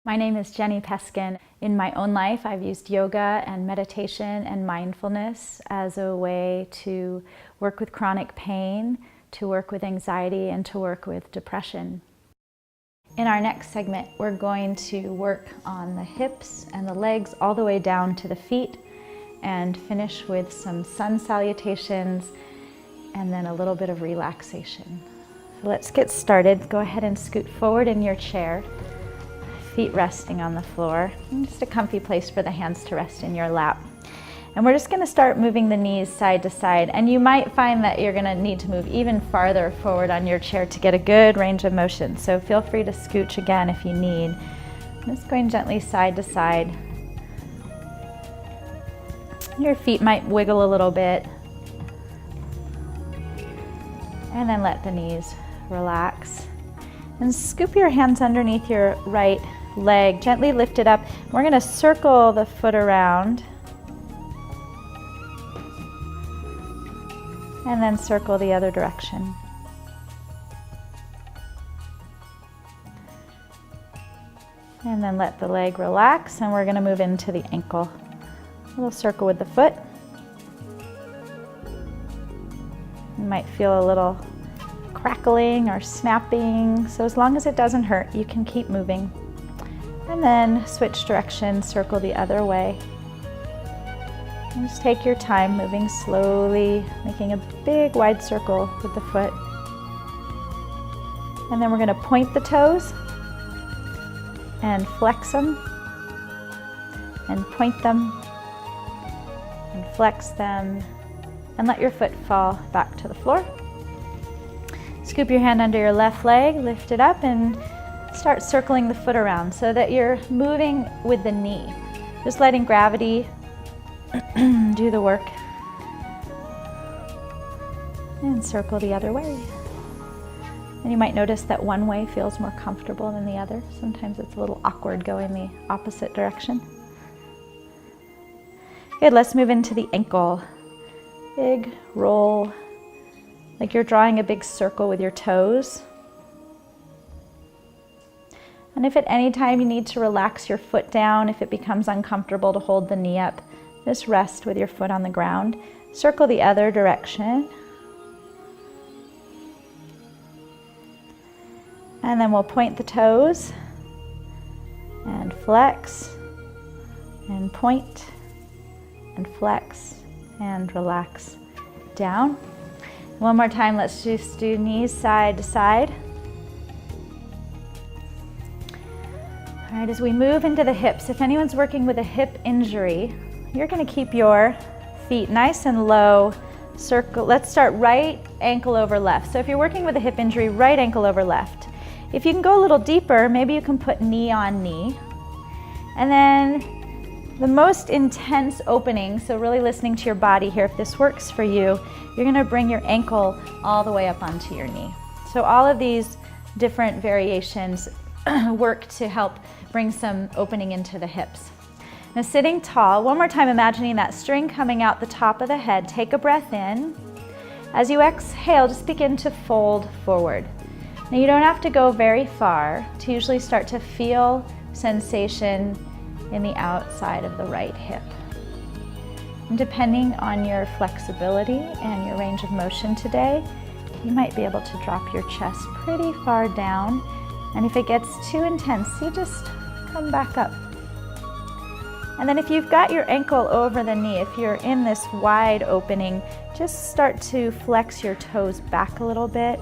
My name is Jenni Peskin. In my own life, I've used yoga and meditation and mindfulness as a way to work with chronic pain, to work with anxiety, and to work with depression. In our next segment, we're going to work on the hips and the legs all the way down to the feet and finish with some sun salutations and then a little bit of relaxation. So let's get started. Go ahead and scoot forward in your chair. Feet resting on the floor, and just a comfy place for the hands to rest in your lap. And we're just going to start moving the knees side to side, and you might find that you're going to need to move even farther forward on your chair to get a good range of motion, so feel free to scooch again if you need. Just going gently side to side. Your feet might wiggle a little bit, and then let the knees relax. And scoop your hands underneath your right leg, gently lift it up. We're going to circle the foot around and then circle the other direction. And then let the leg relax, and we're going to move into the ankle. A little circle with the foot. You might feel a little crackling or snapping, so as long as it doesn't hurt, you can keep moving. And then switch direction, circle the other way. And just take your time, moving slowly, making a big wide circle with the foot. And then we're going to point the toes and flex them and point them and flex them and let your foot fall back to the floor. Scoop your hand under your left leg, lift it up, and start circling the foot around so that you're moving with the knee. Just letting gravity do the work. And circle the other way. And you might notice that one way feels more comfortable than the other. Sometimes it's a little awkward going the opposite direction. Good, let's move into the ankle. Big roll, like you're drawing a big circle with your toes. And if at any time you need to relax your foot down, if it becomes uncomfortable to hold the knee up, just rest with your foot on the ground. Circle the other direction. And then we'll point the toes and flex and point and flex and relax down. One more time, let's just do knees side to side. All right, as we move into the hips, if anyone's working with a hip injury, you're going to keep your feet nice and low. Circle. Let's start right ankle over left. So if you're working with a hip injury, right ankle over left. If you can go a little deeper, maybe you can put knee on knee. And then the most intense opening, so really listening to your body here, if this works for you, you're going to bring your ankle all the way up onto your knee. So all of these different variations work to help bring some opening into the hips. Now sitting tall, one more time imagining that string coming out the top of the head. Take a breath in. As you exhale, just begin to fold forward. Now you don't have to go very far to usually start to feel sensation in the outside of the right hip. And depending on your flexibility and your range of motion today, you might be able to drop your chest pretty far down. And if it gets too intense, you just come back up. And then if you've got your ankle over the knee, if you're in this wide opening, just start to flex your toes back a little bit.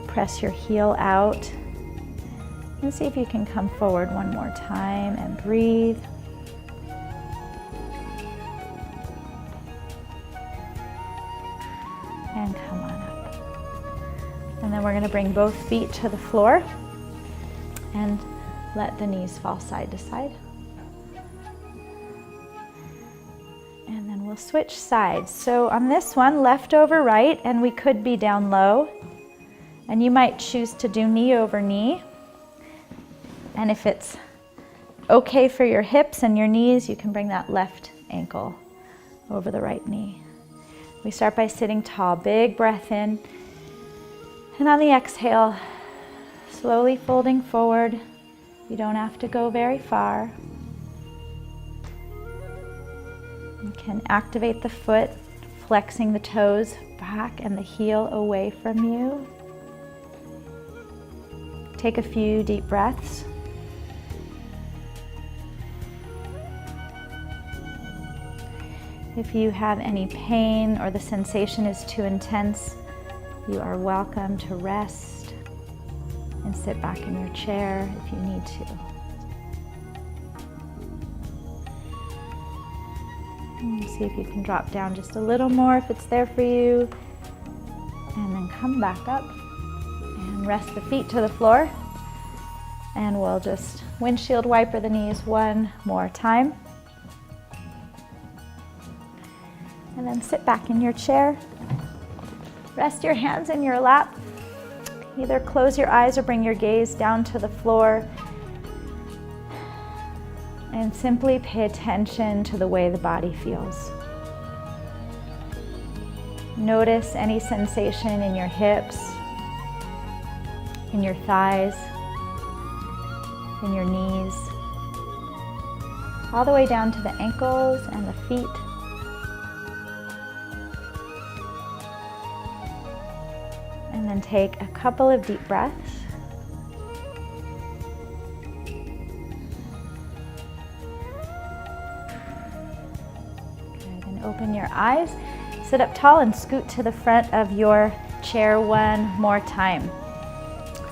Press your heel out. And see if you can come forward one more time and breathe. And come on up. And then we're going to bring both feet to the floor and let the knees fall side to side. And then we'll switch sides. So on this one, left over right, and we could be down low. And you might choose to do knee over knee. And if it's okay for your hips and your knees, you can bring that left ankle over the right knee. We start by sitting tall, big breath in. And on the exhale, slowly folding forward You don't have to go very far. You can activate the foot, flexing the toes back and the heel away from you. Take a few deep breaths. If you have any pain or the sensation is too intense, you are welcome to rest and sit back in your chair if you need to. And see if you can drop down just a little more if it's there for you. And then come back up and rest the feet to the floor. And we'll just windshield wiper the knees one more time. And then sit back in your chair. Rest your hands in your lap. Either close your eyes or bring your gaze down to the floor. And simply pay attention to the way the body feels. Notice any sensation in your hips, in your thighs, in your knees, all the way down to the ankles and the feet. And then take a couple of deep breaths. Good, and open your eyes. Sit up tall and scoot to the front of your chair one more time.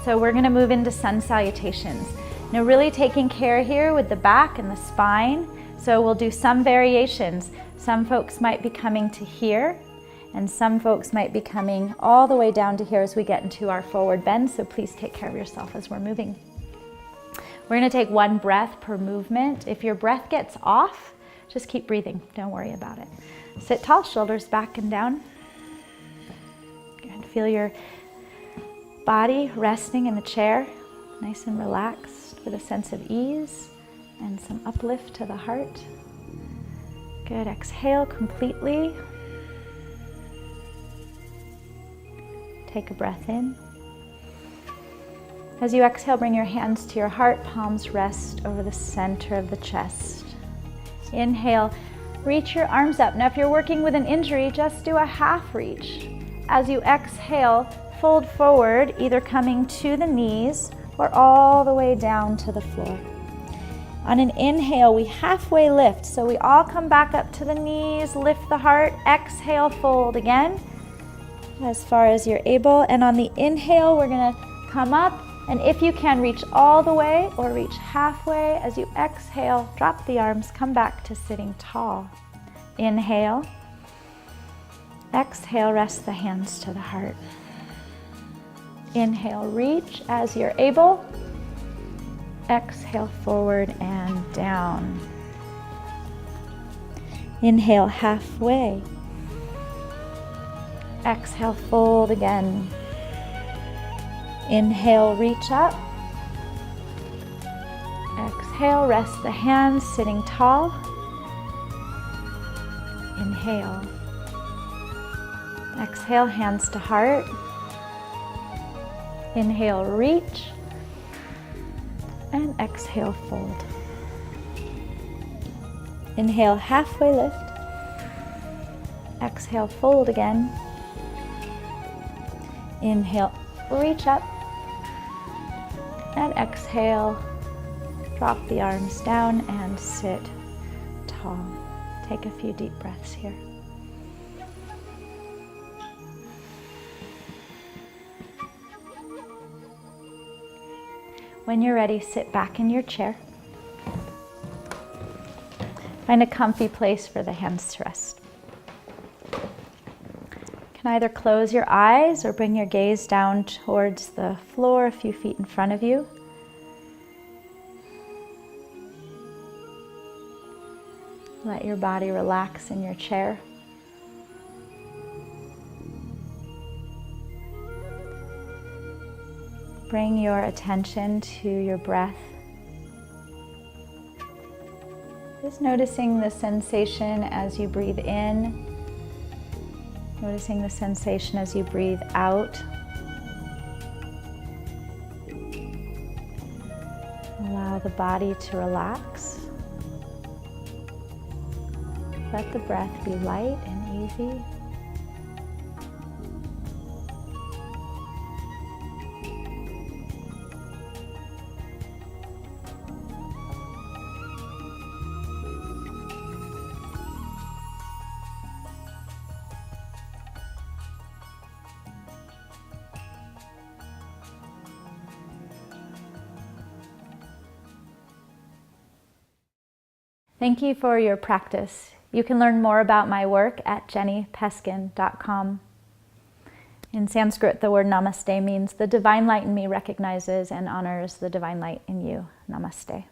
So we're going to move into sun salutations. Now really taking care here with the back and the spine. So we'll do some variations. Some folks might be coming to here, and some folks might be coming all the way down to here as we get into our forward bend. So please take care of yourself as we're moving. We're going to take one breath per movement. If your breath gets off, just keep breathing. Don't worry about it. Sit tall, shoulders back and down. Good. Feel your body resting in the chair, nice and relaxed with a sense of ease and some uplift to the heart. Good. Exhale completely. Take a breath in. As you exhale, bring your hands to your heart, palms rest over the center of the chest. Inhale, reach your arms up. Now if you're working with an injury, just do a half reach. As you exhale, fold forward, either coming to the knees or all the way down to the floor. On an inhale, we halfway lift. So we all come back up to the knees, lift the heart, exhale, fold again as far as you're able. And on the inhale, we're gonna come up, and if you can, reach all the way or reach halfway. As you exhale, drop the arms, come back to sitting tall. Inhale. Exhale, rest the hands to the heart. Inhale, reach as you're able. Exhale, forward and down. Inhale, halfway. Exhale, fold again. Inhale, reach up. Exhale, rest the hands, sitting tall. Inhale. Exhale, hands to heart. Inhale, reach. And exhale, fold. Inhale, halfway lift. Exhale, fold again. Inhale, reach up. And exhale, drop the arms down and sit tall. Take a few deep breaths here. When you're ready, sit back in your chair. Find a comfy place for the hands to rest. You can either close your eyes or bring your gaze down towards the floor a few feet in front of you. Let your body relax in your chair. Bring your attention to your breath. Just noticing the sensation as you breathe in, noticing the sensation as you breathe out. Allow the body to relax. Let the breath be light and easy. Thank you for your practice. You can learn more about my work at jennipeskin.com. In Sanskrit, the word namaste means the divine light in me recognizes and honors the divine light in you. Namaste.